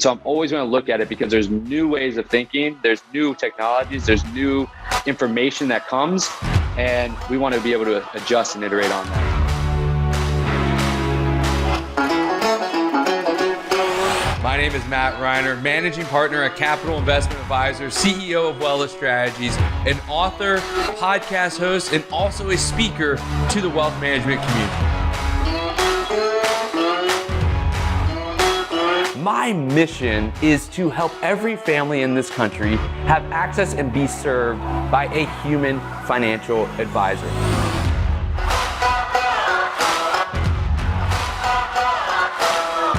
So I'm always going to look at it because there's new ways of thinking, there's new technologies, there's new information that comes, and we want to be able to adjust and iterate on that. My name is Matt Reiner, managing partner at Capital Investment Advisors, CEO of Wellness Strategies, an author, podcast host, and also a speaker to the wealth management community. My mission is to help every family in this country have access and be served by a human financial advisor.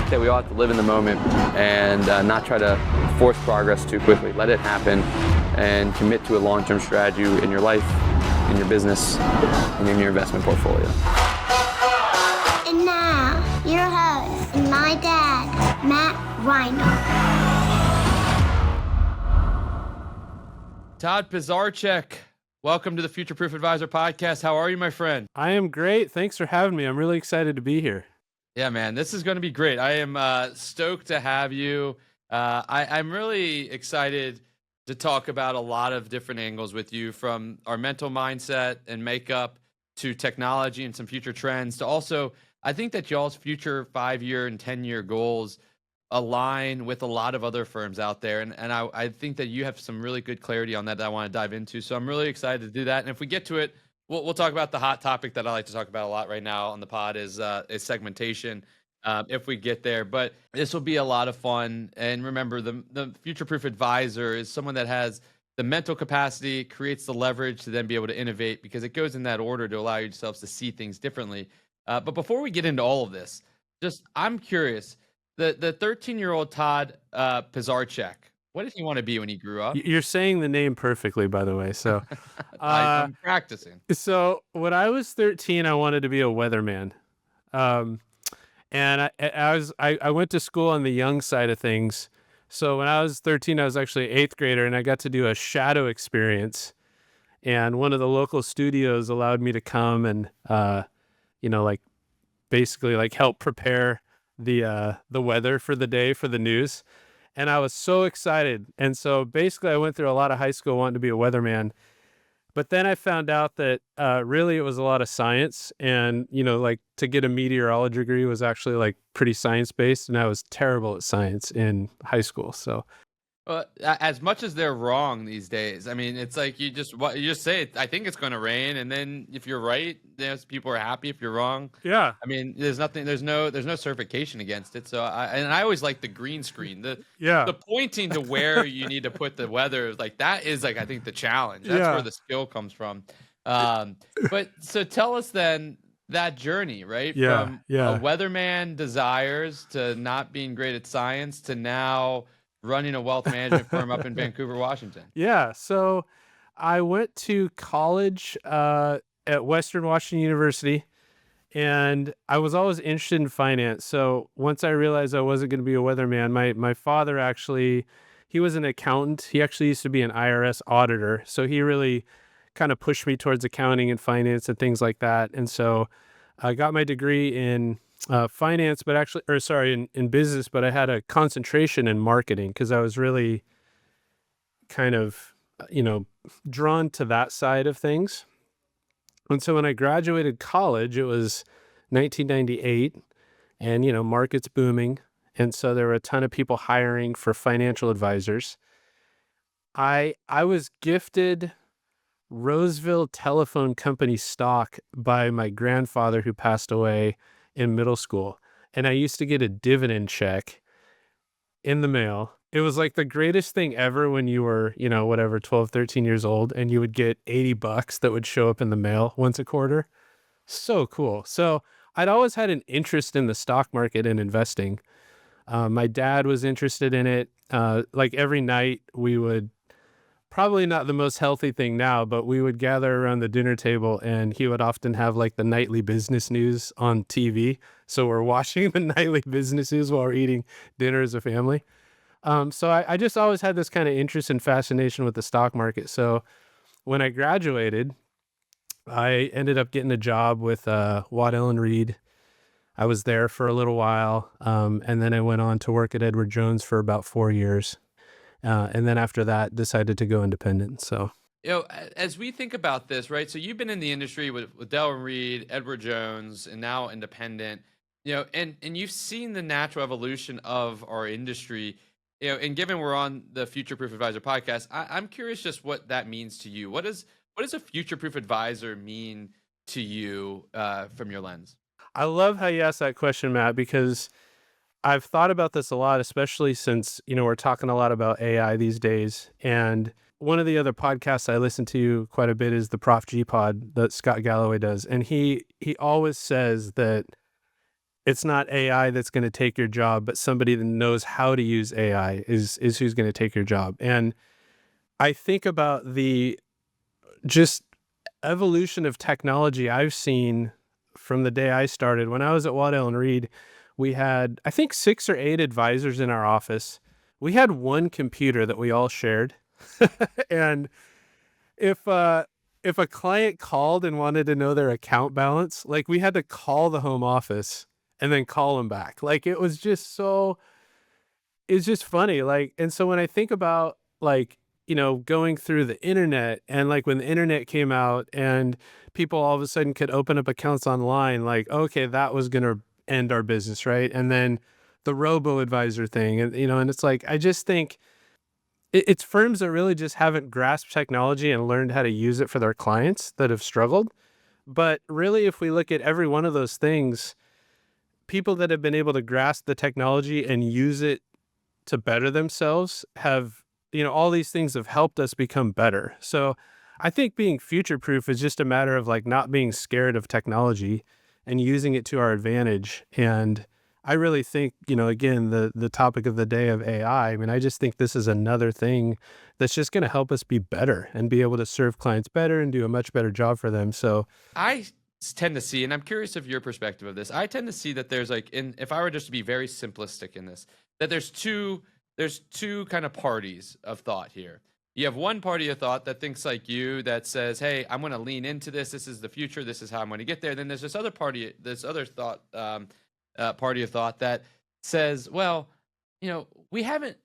That we all have to live in the moment and not try to force progress too quickly. Let it happen and commit to a long-term strategy in your life, in your business, and in your investment portfolio. And now, your host and my dad, Matt Reiner. Todd Pisarczyk, welcome to the Future Proof Advisor podcast. How are you, my friend? I am great. Thanks for having me. I'm really excited to be here. Yeah, man, this is going to be great. I am stoked to have you. I'm really excited to talk about a lot of different angles with you, from our mental mindset and makeup to technology and some future trends to also, I think that y'all's future 5-year and 10-year goals align with a lot of other firms out there. And I think that you have some really good clarity on that I want to dive into. So I'm really excited to do that. And if we get to it, we'll talk about the hot topic that I like to talk about a lot right now on the pod is segmentation, if we get there. But this will be a lot of fun. And remember, the future-proof advisor is someone that has the mental capacity, creates the leverage to then be able to innovate, because it goes in that order to allow yourselves to see things differently. But before we get into all of this, I'm curious, the 13-year-old Todd Pisarczyk, what did he want to be when he grew up? You're saying the name perfectly, by the way. So I'm practicing. So when I was 13, I wanted to be a weatherman. And I went to school on the young side of things. So when I was 13, I was actually an 8th grader, and I got to do a shadow experience. And one of the local studios allowed me to come and, basically help prepare the weather for the day for the news. And I was so excited. And so basically I went through a lot of high school wanting to be a weatherman. But then I found out that really it was a lot of science. And, to get a meteorology degree was actually pretty science-based. And I was terrible at science in high school. So as much as they're wrong these days, I mean, it's like you just say it, I think it's going to rain, and then if you're right, people are happy. If you're wrong, yeah. I mean, there's no certification against it. So I always like the green screen, the pointing to where you need to put the weather, that is I think the challenge. That's where the skill comes from. But so tell us then that journey, right? From a weatherman desires to not being great at science to now running a wealth management firm up in Vancouver, Washington. Yeah. So I went to college at Western Washington University, and I was always interested in finance. So once I realized I wasn't going to be a weatherman, my father actually, he was an accountant. He actually used to be an IRS auditor. So he really kind of pushed me towards accounting and finance and things like that. And so I got my degree in finance, but actually, in business, but I had a concentration in marketing because I was really kind of, drawn to that side of things. And so when I graduated college, it was 1998, and, market's booming. And so there were a ton of people hiring for financial advisors. I was gifted Roseville Telephone Company stock by my grandfather, who passed away in middle school. And I used to get a dividend check in the mail. It was like the greatest thing ever when you were, 12, 13 years old, and you would get $80 that would show up in the mail once a quarter. So cool. So I'd always had an interest in the stock market and investing. My dad was interested in it. Every night we would, probably not the most healthy thing now, but we would gather around the dinner table, and he would often have the nightly business news on TV. So we're watching the nightly business news while we're eating dinner as a family. So I just always had this kind of interest and fascination with the stock market. So when I graduated, I ended up getting a job with Waddell & Reed I was there for a little while, and then I went on to work at Edward Jones for about 4 years. And then after that, decided to go independent. So, As we think about this, right? So you've been in the industry with Dell and Reed, Edward Jones, and now independent. And you've seen the natural evolution of our industry. And given we're on the Future Proof Advisor podcast, I'm curious just what that means to you. What does a future proof advisor mean to you from your lens? I love how you asked that question, Matt, because I've thought about this a lot, especially since, we're talking a lot about AI these days. And one of the other podcasts I listen to quite a bit is the Prof G Pod that Scott Galloway does. And he always says that it's not AI that's going to take your job, but somebody that knows how to use AI is who's going to take your job. And I think about the just evolution of technology I've seen from the day I started. When I was at Waddell and Reed, we had, I think, 6 or 8 advisors in our office. We had one computer that we all shared. And if a client called and wanted to know their account balance, like, we had to call the home office and then call them back. Like, it's just funny. Like, and so when I think about, like, going through the internet, and like when the internet came out and people all of a sudden could open up accounts online, like, okay, that was going to end our business, right? And then the robo-advisor thing, and and it's like, I just think it's firms that really just haven't grasped technology and learned how to use it for their clients that have struggled. But really, if we look at every one of those things, people that have been able to grasp the technology and use it to better themselves have, all these things have helped us become better. So I think being future-proof is just a matter of, like, not being scared of technology and using it to our advantage. And I really think, again, the topic of the day of AI, I mean, I just think this is another thing that's just going to help us be better and be able to serve clients better and do a much better job for them. So I tend to see, and I'm curious of your perspective of this, I tend to see that there's, like, if I were just to be very simplistic in this, that there's two kind of parties of thought here. You have one party of thought that thinks like you, that says, hey, I'm going to lean into this. This is the future. This is how I'm going to get there. Then there's this other party, party of thought that says, well, we haven't,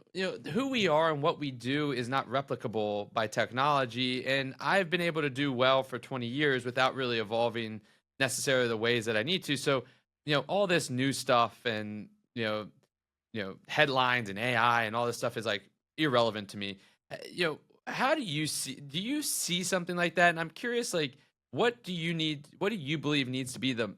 who we are and what we do is not replicable by technology. And I've been able to do well for 20 years without really evolving necessarily the ways that I need to. So, all this new stuff and, headlines and AI and all this stuff is, like, irrelevant to me. How do you see something like that? And I'm curious, like, what do you believe needs to be the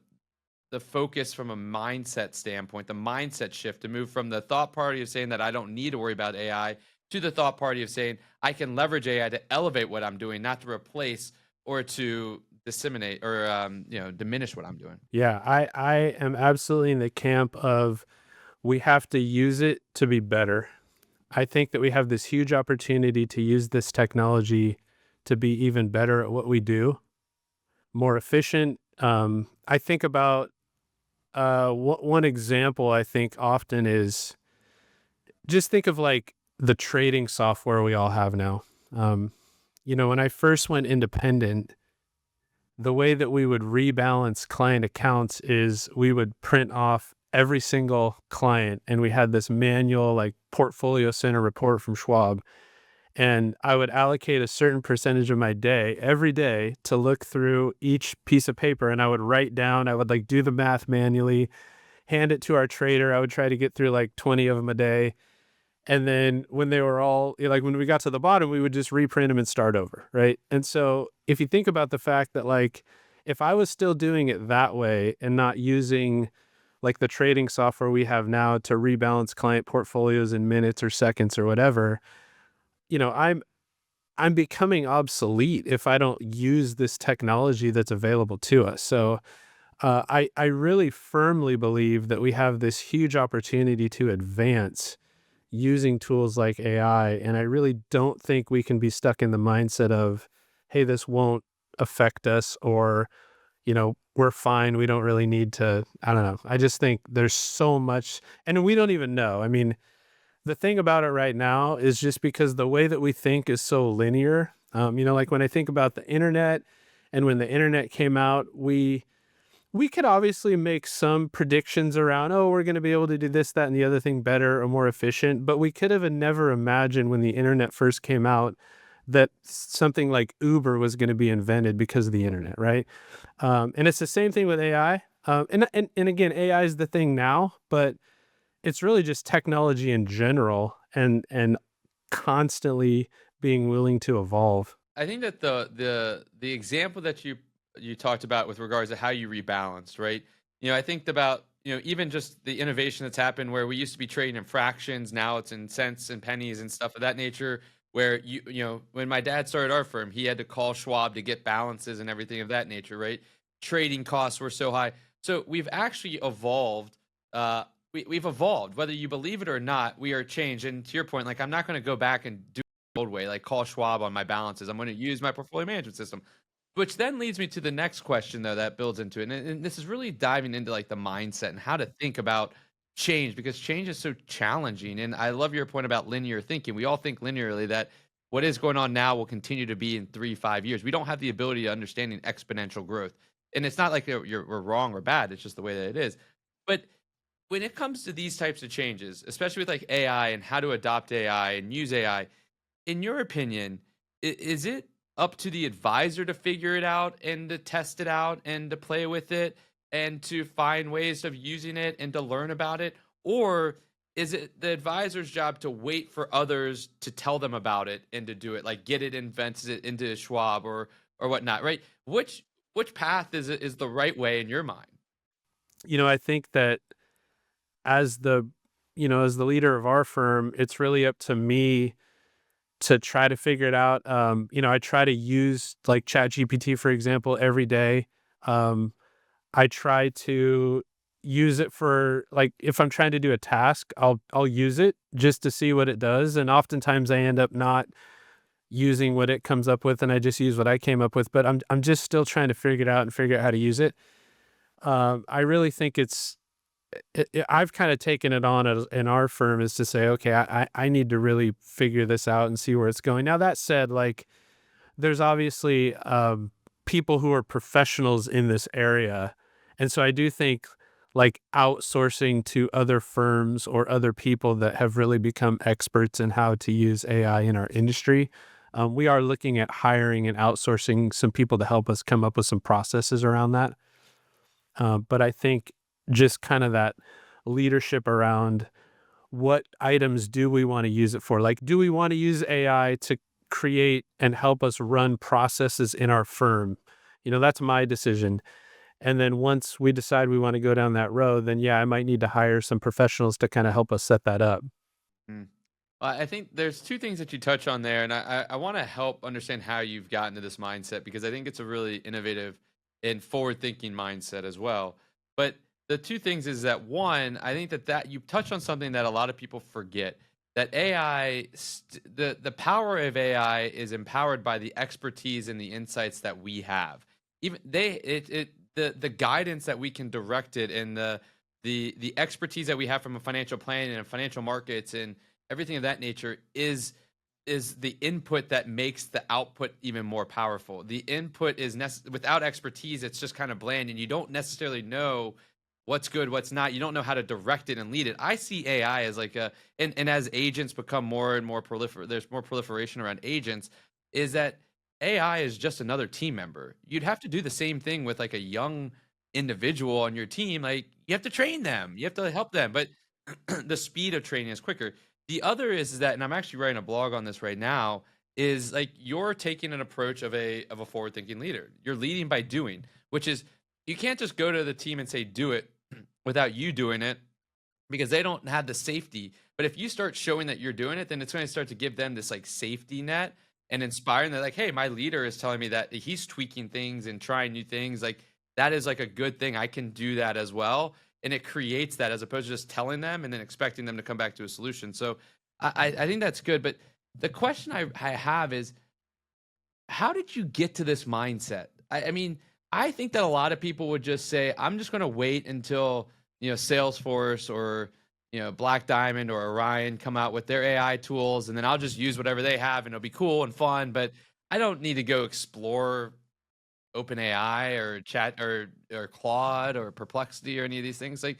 focus from a mindset standpoint, the mindset shift to move from the thought party of saying that I don't need to worry about AI to the thought party of saying I can leverage AI to elevate what I'm doing, not to replace or to disseminate or diminish what I'm doing? yeah, I am absolutely in the camp of we have to use it to be better. I think that we have this huge opportunity to use this technology to be even better at what we do, more efficient. I think about one example I think often is just think of, like, the trading software we all have now. When I first went independent, the way that we would rebalance client accounts is we would print off every single client, and we had this manual, like, portfolio center report from Schwab. And I would allocate a certain percentage of my day every day to look through each piece of paper, and I would write down, I would, like, do the math manually, hand it to our trader. I would try to get through like 20 of them a day. And then when they were all, like, when we got to the bottom, we would just reprint them and start over, right? And so if you think about the fact that, like, if I was still doing it that way and not using, like, the trading software we have now to rebalance client portfolios in minutes or seconds or whatever, I'm becoming obsolete if I don't use this technology that's available to us. So I really firmly believe that we have this huge opportunity to advance using tools like AI. And I really don't think we can be stuck in the mindset of, hey, this won't affect us, or, we're fine. We don't really need to, I don't know. I just think there's so much, and we don't even know. I mean, the thing about it right now is just because the way that we think is so linear. Like when I think about the internet, and when the internet came out, we we could obviously make some predictions around, oh, we're going to be able to do this, that, and the other thing better or more efficient. But we could have never imagined when the internet first came out that something like Uber was going to be invented because of the internet, right? And it's the same thing with AI. And again, AI is the thing now, but it's really just technology in general, and constantly being willing to evolve. I think that the example that you talked about with regards to how you rebalanced, right? I think about, even just the innovation that's happened where we used to be trading in fractions, now it's in cents and pennies and stuff of that nature. Where when my dad started our firm, he had to call Schwab to get balances and everything of that nature, right? Trading costs were so high. So we've actually evolved. We've evolved, whether you believe it or not. We are changed. And to your point, like, I'm not going to go back and do the old way, like call Schwab on my balances. I'm going to use my portfolio management system, which then leads me to the next question, though, that builds into it. And this is really diving into like the mindset and how to think about change, because change is so challenging. And I love your point about linear thinking. We all think linearly, that what is going on now will continue to be in 3-5 years. We don't have the ability to understand an exponential growth. And it's not like we're wrong or bad. It's just the way that it is. But when it comes to these types of changes, especially with like AI and how to adopt AI and use AI, in your opinion, is it up to the advisor to figure it out and to test it out and to play with it and to find ways of using it and to learn about it? Or is it the advisor's job to wait for others to tell them about it and to do it, like get it invented it into Schwab or whatnot, right? Which path is the right way in your mind? I think that as the leader of our firm, it's really up to me to try to figure it out. I try to use like ChatGPT, for example, every day. I try to use it for, like, if I'm trying to do a task, I'll use it just to see what it does. And oftentimes I end up not using what it comes up with, and I just use what I came up with. But I'm just still trying to figure it out and figure out how to use it. I really think I've kind of taken it on in our firm, is to say, okay, I need to really figure this out and see where it's going. Now, that said, like, there's obviously people who are professionals in this area. And so I do think like outsourcing to other firms or other people that have really become experts in how to use AI in our industry. We are looking at hiring and outsourcing some people to help us come up with some processes around that. But I think just kind of that leadership around what items do we want to use it for? Like, do we want to use AI to create and help us run processes in our firm? That's my decision. And then once we decide we want to go down that road, then yeah, I might need to hire some professionals to kind of help us set that up. Mm. Well, I think there's two things that you touch on there, and I want to help understand how you've gotten to this mindset, because I think it's a really innovative and forward-thinking mindset as well. But the two things is that, one, I think that you touch on something that a lot of people forget, that the power of AI is empowered by the expertise and the insights that we have. Even the guidance that we can direct it, and the expertise that we have from a financial planning and financial markets and everything of that nature is the input that makes the output even more powerful. The input is without expertise, it's just kind of bland, and you don't necessarily know what's good, what's not. You don't know how to direct it and lead it. I see AI as like and as agents become more and more there's more proliferation around agents, is that AI is just another team member. You'd have to do the same thing with like a young individual on your team. Like, you have to train them, you have to help them, but the speed of training is quicker. The other is that, and I'm actually writing a blog on this right now, is like you're taking an approach of a forward-thinking leader. You're leading by doing, which is, you can't just go to the team and say do it without you doing it, because they don't have the safety. But if you start showing that you're doing it, then it's going to start to give them this like safety net and inspiring. They're like, hey, my leader is telling me that he's tweaking things and trying new things. Like, that is like a good thing. I can do that as well. And it creates that, as opposed to just telling them and then expecting them to come back to a solution. So I think that's good. But the question I have is, how did you get to this mindset? I mean, I think that a lot of people would just say, I'm just going to wait until, Salesforce or, Black Diamond or Orion come out with their AI tools, and then I'll just use whatever they have and it'll be cool and fun. But I don't need to go explore OpenAI or Chat or Claude or Perplexity or any of these things. Like,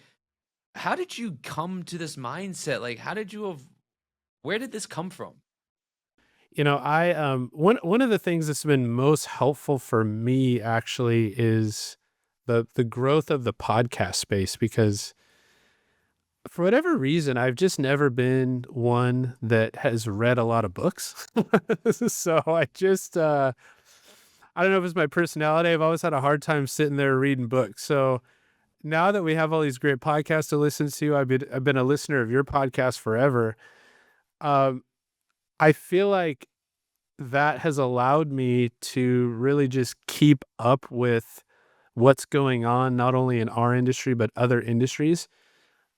how did you come to this mindset? Like, how did you have? Where did this come from? I one of the things that's been most helpful for me actually is the growth of the podcast space, because for whatever reason I've just never been one that has read a lot of books. So I don't know if it's my personality. I've always had a hard time sitting there reading books. So now that we have all these great podcasts to listen to, I've been a listener of your podcast forever. Um, I feel like that has allowed me to really just keep up with what's going on, not only in our industry, but other industries.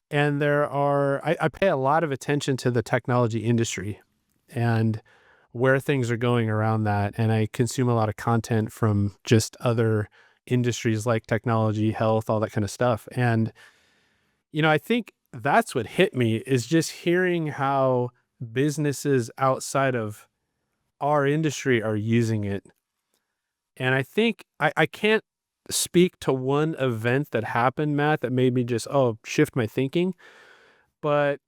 And I pay a lot of attention to the technology industry and where things are going around that. And I consume a lot of content from just other industries like technology, health, all that kind of stuff. And, I think that's what hit me, is just hearing how businesses outside of our industry are using it. And I think I can't speak to one event that happened, Matt, that made me just, shift my thinking. But,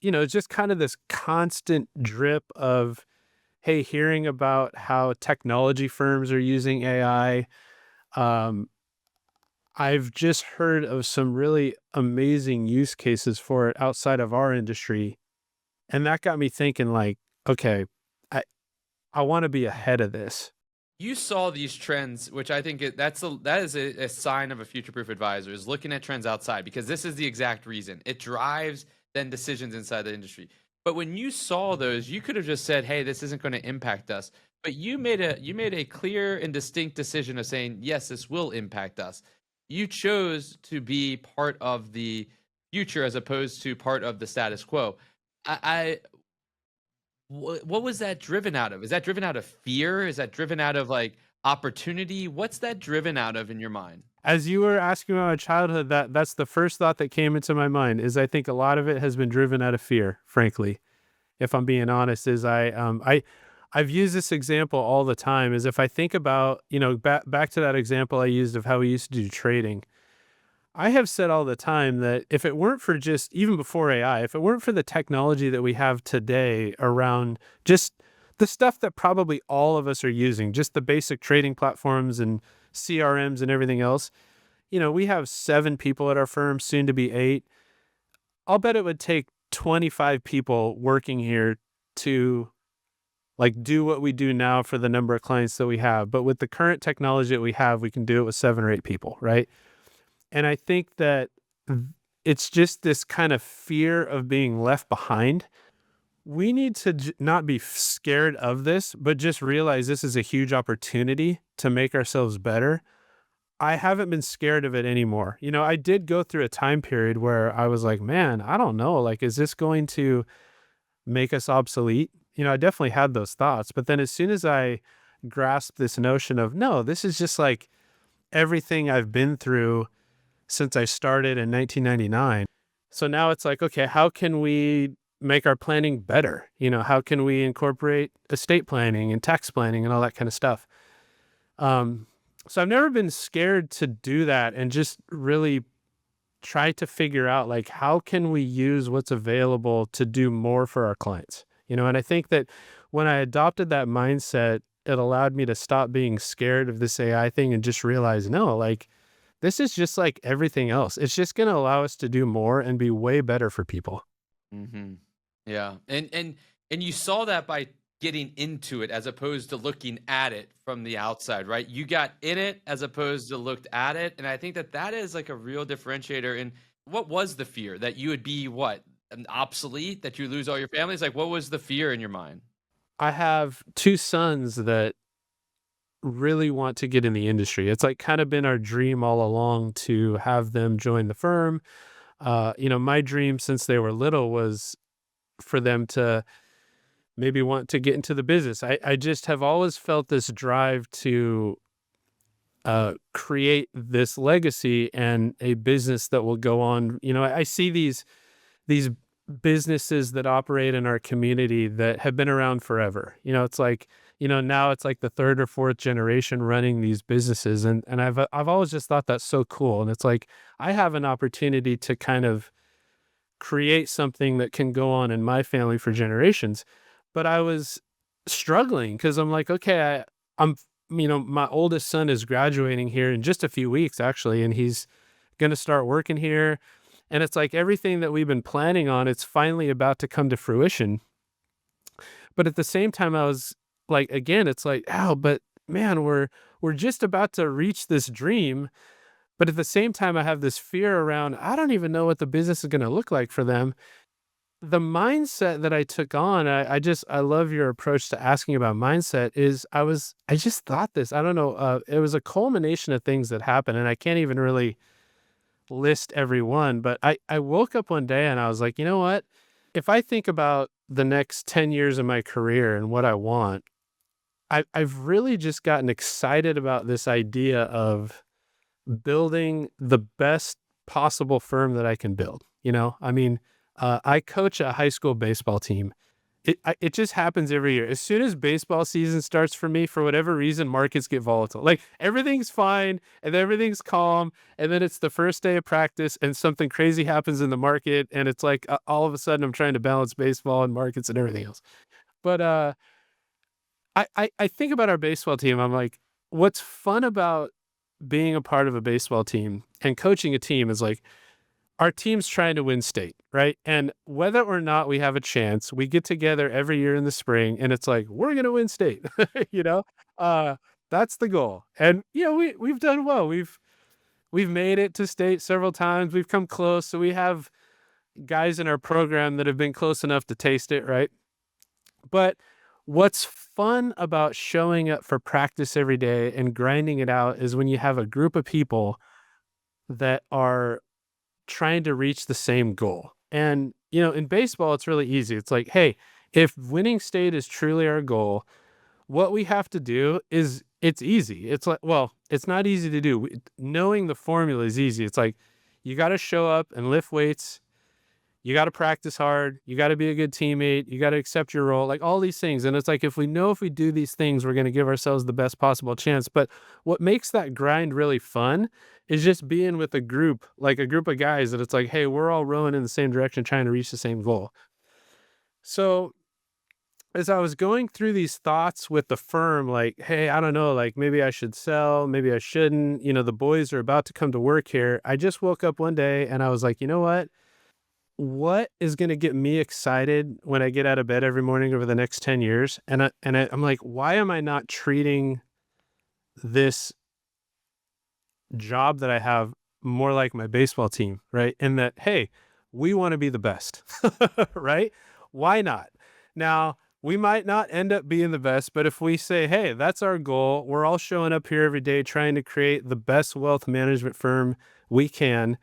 it's just kind of this constant drip of, hey, hearing about how technology firms are using AI. Um, I've just heard of some really amazing use cases for it outside of our industry. And that got me thinking, like, okay, I, I want to be ahead of this. You saw these trends, which I think that is a sign of a future-proof advisor, is looking at trends outside, because this is the exact reason it drives then decisions inside the industry. But when you saw those, you could have just said, "Hey, this isn't going to impact us." But you made a clear and distinct decision of saying, "Yes, this will impact us." You chose to be part of the future as opposed to part of the status quo. I what was that driven out of? Is that driven out of fear? Is that driven out of like opportunity? What's that driven out of in your mind? As you were asking about my childhood, that's the first thought that came into my mind, is I think a lot of it has been driven out of fear, frankly. If I'm being honest, is I've used this example all the time, is if I think about, back to that example I used of how we used to do trading. I have said all the time that if it weren't for, just even before AI, if it weren't for the technology that we have today around just the stuff that probably all of us are using, just the basic trading platforms and CRMs and everything else, we have 7 people at our firm, soon to be 8. I'll bet it would take 25 people working here to like do what we do now for the number of clients that we have. But with the current technology that we have, we can do it with 7 or 8 people, right? And I think that it's just this kind of fear of being left behind. We need to not be scared of this, but just realize this is a huge opportunity to make ourselves better. I haven't been scared of it anymore. I did go through a time period where I was like, man, I don't know. Like, is this going to make us obsolete? I definitely had those thoughts. But then as soon as I grasped this notion of, no, this is just like everything I've been through since I started in 1999. So now it's like, okay, how can we make our planning better? How can we incorporate estate planning and tax planning and all that kind of stuff? So I've never been scared to do that and just really try to figure out, like, how can we use what's available to do more for our clients? And I think that when I adopted that mindset, it allowed me to stop being scared of this AI thing and just realize, no, like, this is just like everything else. It's just going to allow us to do more and be way better for people. Mm-hmm. Yeah, and you saw that by getting into it as opposed to looking at it from the outside, right? You got in it as opposed to looked at it, and I think that is like a real differentiator. And what was the fear that you would be an obsolete, that you lose all your families? Like, what was the fear in your mind? I have 2 sons that really want to get in the industry. It's like kind of been our dream all along to have them join the firm. My dream since they were little was for them to maybe want to get into the business. I just have always felt this drive to create this legacy and a business that will go on. I see these businesses that operate in our community that have been around forever. It's like, now it's like the third or fourth generation running these businesses. And I've always just thought that's so cool. And it's like, I have an opportunity to kind of create something that can go on in my family for generations. But I was struggling because I'm like, okay, I'm, my oldest son is graduating here in just a few weeks, actually, and he's going to start working here. And it's like everything that we've been planning on, it's finally about to come to fruition. But at the same time, I was like, again, it's like, oh, but man, we're just about to reach this dream. But at the same time, I have this fear around, I don't even know what the business is going to look like for them. The mindset that I took on, I love your approach to asking about mindset is I just thought this, I don't know, it was a culmination of things that happened, and I can't even really list every one, but I woke up one day and I was like, you know what? If I think about the next 10 years of my career and what I want, I've really just gotten excited about this idea of building the best possible firm that I can build. I mean, I coach a high school baseball team. It just happens every year. As soon as baseball season starts for me, for whatever reason, markets get volatile. Like everything's fine and everything's calm, and then it's the first day of practice and something crazy happens in the market, and it's like all of a sudden I'm trying to balance baseball and markets and everything else. But I think about our baseball team. I'm like, what's fun about being a part of a baseball team and coaching a team is like, our team's trying to win state, right? And whether or not we have a chance, we get together every year in the spring and it's like, we're going to win state, you know? Uh, that's the goal. And, we've done well. We've made it to state several times. We've come close. So we have guys in our program that have been close enough to taste it, right? But what's fun about showing up for practice every day and grinding it out is when you have a group of people that are trying to reach the same goal. And, in baseball, it's really easy. It's like, hey, if winning state is truly our goal, what we have to do is it's easy. It's like, well, it's not easy to do. Knowing the formula is easy. It's like, you got to show up and lift weights. You got to practice hard. You got to be a good teammate. You got to accept your role, like all these things. And it's like, if we do these things, we're going to give ourselves the best possible chance. But what makes that grind really fun is just being with a group, like a group of guys that it's like, hey, we're all rowing in the same direction, trying to reach the same goal. So as I was going through these thoughts with the firm, like, hey, I don't know, like maybe I should sell, maybe I shouldn't, the boys are about to come to work here. I just woke up one day and I was like, you know what is going to get me excited when I get out of bed every morning over the next 10 years? I'm like, why am I not treating this job that I have more like my baseball team, right? And that, hey, we want to be the best, right? Why not? Now, we might not end up being the best, but if we say, hey, that's our goal, we're all showing up here every day trying to create the best wealth management firm we can.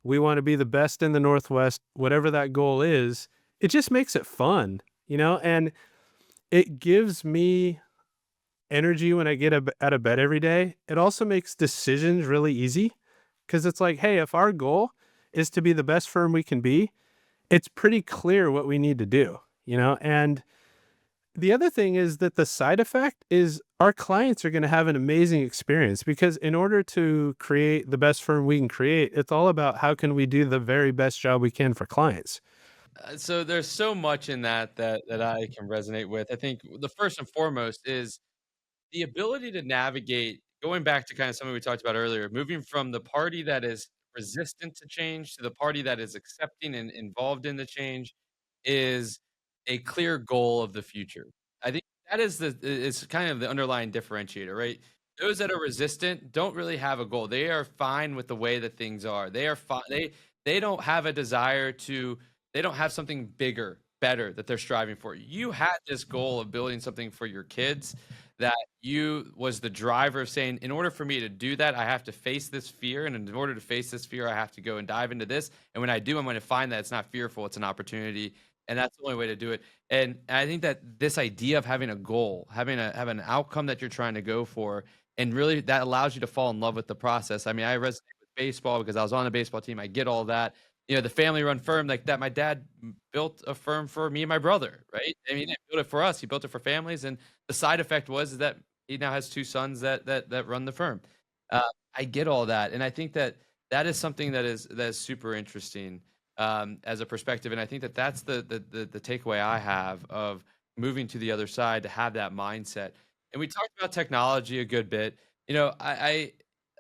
We want to be the best in the Northwest, whatever that goal is. It just makes it fun, and it gives me energy when I get out of bed every day. It also makes decisions really easy because it's like, hey, if our goal is to be the best firm we can be, it's pretty clear what we need to do, and the other thing is that the side effect is our clients are going to have an amazing experience because in order to create the best firm we can create, it's all about how can we do the very best job we can for clients. So there's so much in that I can resonate with. I think the first and foremost is the ability to navigate, going back to kind of something we talked about earlier, moving from the party that is resistant to change to the party that is accepting and involved in the change is a clear goal of the future. I think that is kind of the underlying differentiator, right? Those that are resistant don't really have a goal. They are fine with the way that things are. They are fine. They don't have a desire to. They don't have something bigger, better that they're striving for. You had this goal of building something for your kids that you was the driver of saying, in order for me to do that, I have to face this fear. And in order to face this fear, I have to go and dive into this. And when I do, I'm going to find that it's not fearful, it's an opportunity. And that's the only way to do it. And I think that this idea of having a goal, having an outcome that you're trying to go for, and really that allows you to fall in love with the process. I mean, I resonate with baseball because I was on a baseball team. I get all that. the family run firm like that. My dad built a firm for me and my brother, right? I mean, he didn't build it for us. He built it for families. And the side effect was that he now has two sons that run the firm. Uh, I get all that. And I think that is something that is super interesting as a perspective. And I think that's the takeaway I have of moving to the other side, to have that mindset. And we talked about technology a good bit.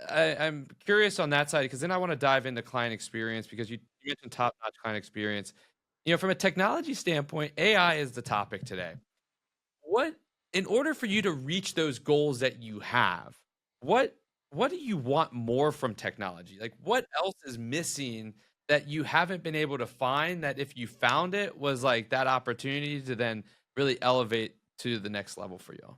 I'm curious on that side, because then I want to dive into client experience, because you mentioned top-notch client experience. From a technology standpoint, AI is the topic today. What, in order for you to reach those goals that you have, what what do you want more from technology? Like, what else is missing that you haven't been able to find, that if you found it was like that opportunity to then really elevate to the next level for you?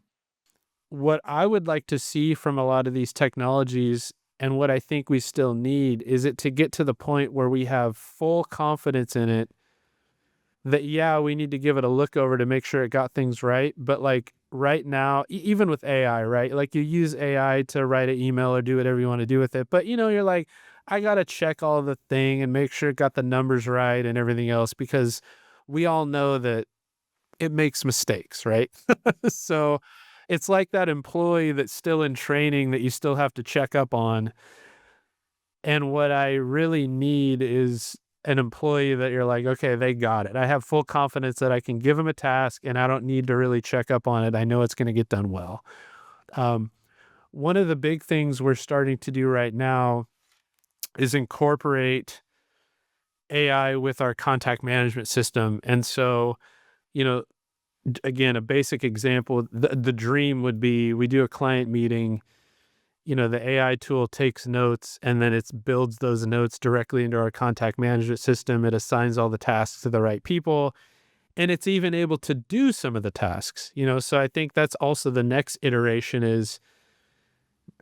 What I would like to see from a lot of these technologies, and what I think we still need, is it to get to the point where we have full confidence in it that, yeah, we need to give it a look over to make sure it got things right. But like right now, even with AI, right? Like you use AI to write an email or do whatever you want to do with it. But you're like, I got to check all the thing and make sure it got the numbers right and everything else, because we all know that it makes mistakes, right? So it's like that employee that's still in training that you still have to check up on. And what I really need is an employee that you're like, okay, they got it. I have full confidence that I can give them a task and I don't need to really check up on it. I know it's going to get done well. Um, One of the big things we're starting to do right now is incorporate AI with our contact management system. And so, you know, again, a basic example, the dream would be, we do a client meeting, the AI tool takes notes and then it builds those notes directly into our contact management system. It assigns all the tasks to the right people, and it's even able to do some of the tasks, so I think that's also the next iteration, is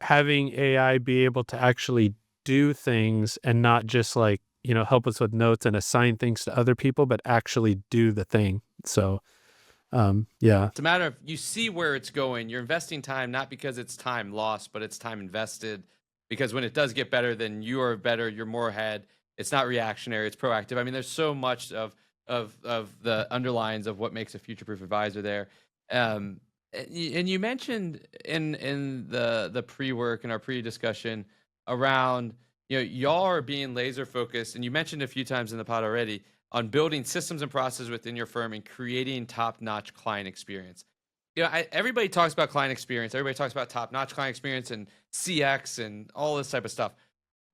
having AI be able to actually do things and not just like, help us with notes and assign things to other people, but actually do the thing. So, yeah. It's a matter of, you see where it's going. You're investing time, not because it's time lost, but it's time invested. Because when it does get better, then you are better. You're more ahead. It's not reactionary. It's proactive. I mean, there's so much of the underlines of what makes a future-proof advisor there. And you mentioned in the pre-work and our pre-discussion around, y'all are being laser focused, and you mentioned a few times in the pod already, on building systems and processes within your firm and creating top-notch client experience. Everybody talks about client experience. Everybody talks about top-notch client experience and CX and all this type of stuff.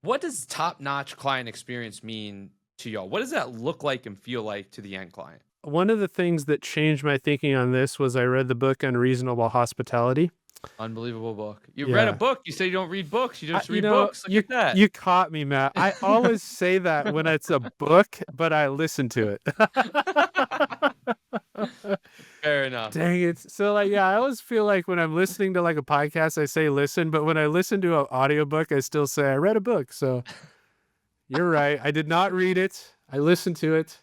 What does top-notch client experience mean to y'all? What does that look like and feel like to the end client? One of the things that changed my thinking on this was I read the book Unreasonable Hospitality. Unbelievable book. You read a book. You say you don't read books. You just read books. Look you, at that. You caught me, Matt. I always say that when it's a book, but I listen to it. Fair enough. Dang it. So I always feel like when I'm listening to like a podcast, I say listen, but when I listen to an audiobook, I still say I read a book. So you're right. I did not read it. I listened to it.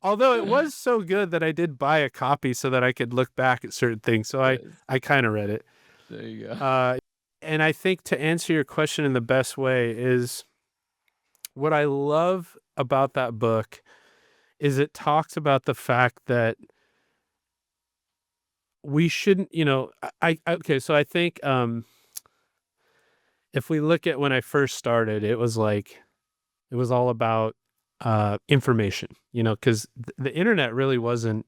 Although it was so good that I did buy a copy so that I could look back at certain things. So I kind of read it. There you go. And I think to answer your question in the best way is, what I love about that book is it talks about the fact that we shouldn't, okay, so I think if we look at when I first started, it was all about information, because the internet really wasn't,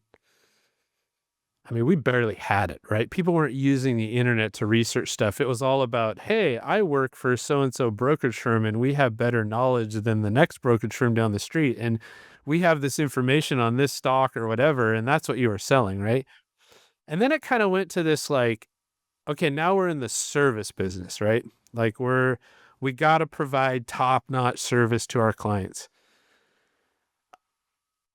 we barely had it, right? People weren't using the internet to research stuff. It was all about, hey, I work for so-and-so brokerage firm and we have better knowledge than the next brokerage firm down the street. And we have this information on this stock or whatever. And that's what you were selling, right? And then it kind of went to this like, okay, now we're in the service business, right? Like we got to provide top-notch service to our clients.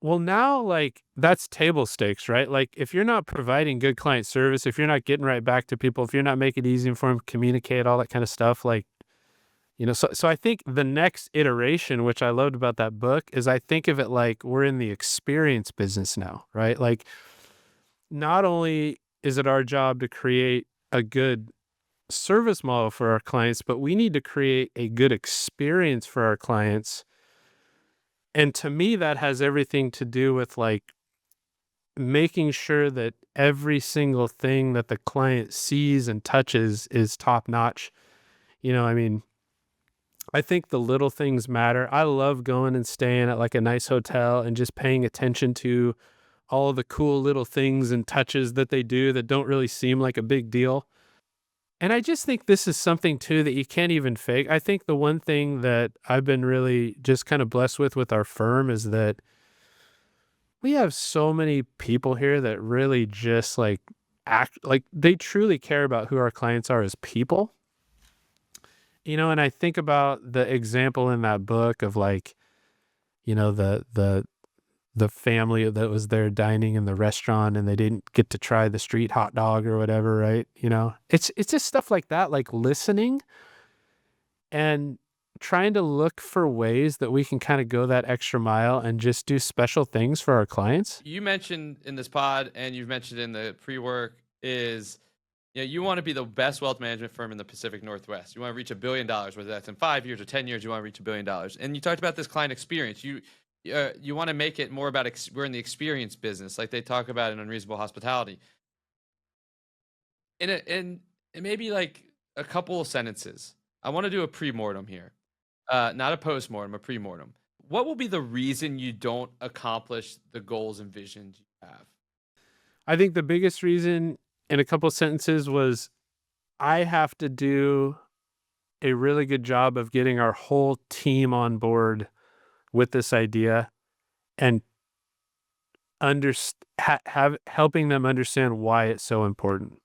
Well, now, like, that's table stakes, right? Like, if you're not providing good client service, if you're not getting right back to people, if you're not making it easy for them to communicate, all that kind of stuff, like, so I think the next iteration, which I loved about that book, is I think of it like we're in the experience business now, right? Like, not only is it our job to create a good service model for our clients, but we need to create a good experience for our clients. And to me, that has everything to do with like making sure that every single thing that the client sees and touches is top notch. I mean, I think the little things matter. I love going and staying at like a nice hotel and just paying attention to all of the cool little things and touches that they do that don't really seem like a big deal. And I just think this is something too that you can't even fake. I think the one thing that I've been really just kind of blessed with our firm is that we have so many people here that really just like act like they truly care about who our clients are as people. And I think about the example in that book of like, the family that was there dining in the restaurant and they didn't get to try the street hot dog or whatever, right? It's just stuff like that, like listening and trying to look for ways that we can kind of go that extra mile and just do special things for our clients. You mentioned in this pod, and you've mentioned in the pre-work, is you want to be the best wealth management firm in the Pacific Northwest. You want to reach $1 billion, whether that's in 5 years or 10 years. You want to reach $1 billion, and you talked about this client experience. You want to make it more about we're in the experience business, like they talk about in Unreasonable Hospitality. In maybe like a couple of sentences, I want to do a pre-mortem here, not a post-mortem, a pre-mortem. What will be the reason you don't accomplish the goals and visions you have? I think the biggest reason in a couple of sentences was I have to do a really good job of getting our whole team on board with this idea and helping them understand why it's so important.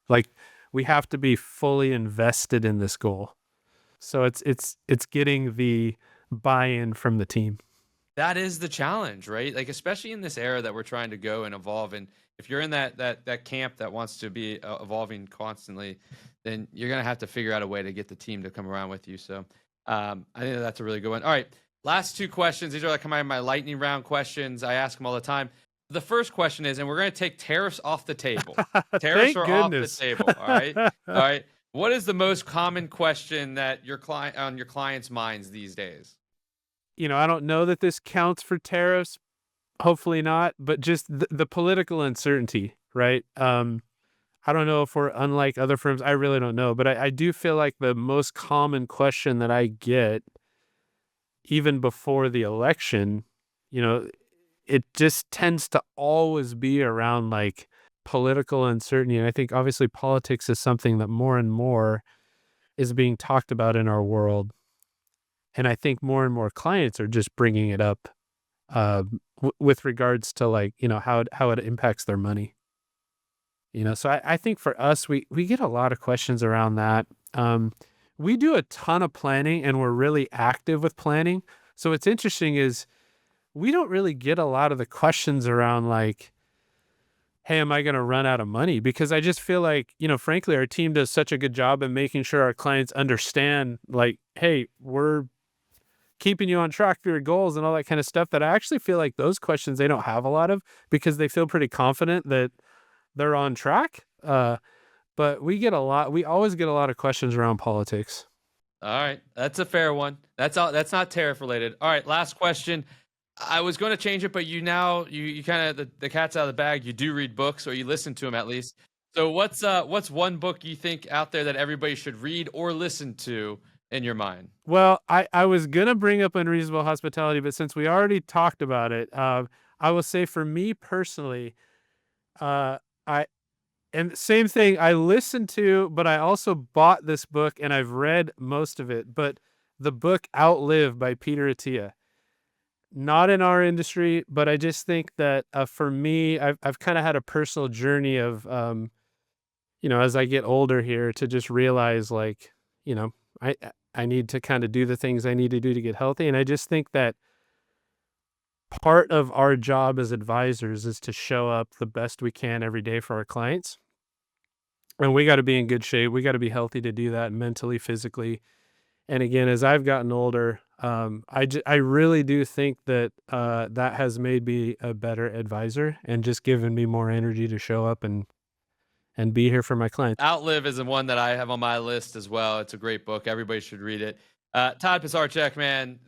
Like we have to be fully invested in this goal. So it's getting the buy-in from the team. That is the challenge, right? Like, especially in this era that we're trying to go and evolve. And if you're in that camp that wants to be evolving constantly, then you're going to have to figure out a way to get the team to come around with you. So I think that's a really good one. All right. Last two questions. These are like my lightning round questions. I ask them all the time. The first question is, and we're going to take tariffs off the table. Tariffs are off the table. All right. All right. What is the most common question that on your clients' minds these days? I don't know that this counts for tariffs. Hopefully not, but just the political uncertainty, right? I don't know if we're unlike other firms. I really don't know, but I do feel like the most common question that I get, even before the election, it just tends to always be around like political uncertainty. And I think obviously politics is something that more and more is being talked about in our world. And I think more and more clients are just bringing it up with regards to like, how it impacts their money. So I think for us, we get a lot of questions around that. We do a ton of planning and we're really active with planning. So what's interesting is we don't really get a lot of the questions around like, hey, am I going to run out of money? Because I just feel like, frankly, our team does such a good job in making sure our clients understand like, hey, we're keeping you on track for your goals and all that kind of stuff, that I actually feel like those questions they don't have a lot of because they feel pretty confident that they're on track. But we always get a lot of questions around politics. All right. That's a fair one. That's not tariff related. All right. Last question. I was going to change it, but you kind of, the cat's out of the bag. You do read books, or you listen to them at least. So what's one book you think out there that everybody should read or listen to in your mind? Well, I was going to bring up Unreasonable Hospitality, but since we already talked about it, I will say for me personally, and same thing, I listened to, but I also bought this book and I've read most of it, but the book Outlive by Peter Attia. Not in our industry, but I just think that for me, I've kind of had a personal journey of, as I get older here to just realize like, I need to kind of do the things I need to do to get healthy. And I just think that part of our job as advisors is to show up the best we can every day for our clients. And we got to be in good shape. We got to be healthy to do that mentally, physically. And again, as I've gotten older, I really do think that that has made me a better advisor and just given me more energy to show up and be here for my clients. Outlive is the one that I have on my list as well. It's a great book. Everybody should read it. Todd Pisarczyk, man,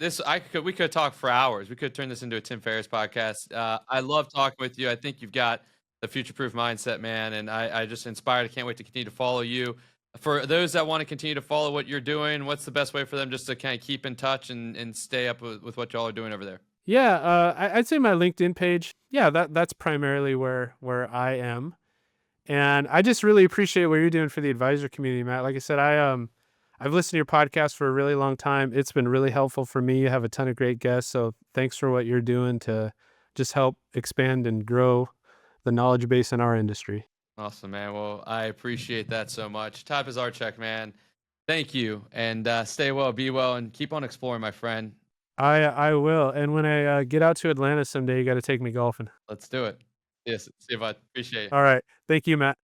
we could talk for hours. We could turn this into a Tim Ferriss podcast. I love talking with you. I think you've got the future-proof mindset, man, and I just inspired. I can't wait to continue to follow you. For those that want to continue to follow what you're doing, what's the best way for them just to kind of keep in touch and stay up with what y'all are doing over there? Yeah, I'd say my LinkedIn page. Yeah, that's primarily where I am, and I just really appreciate what you're doing for the advisor community, Matt. Like I said, I've listened to your podcast for a really long time. It's been really helpful for me. You have a ton of great guests, so thanks for what you're doing to just help expand and grow the knowledge base in our industry. Awesome, man. Well, I appreciate that so much. Todd Pisarczyk, man, thank you, and stay well, be well, and keep on exploring, my friend. I will, and when I get out to Atlanta someday, you got to take me golfing. Let's do it. Yes, see you, bud. Appreciate it. All right, thank you, Matt.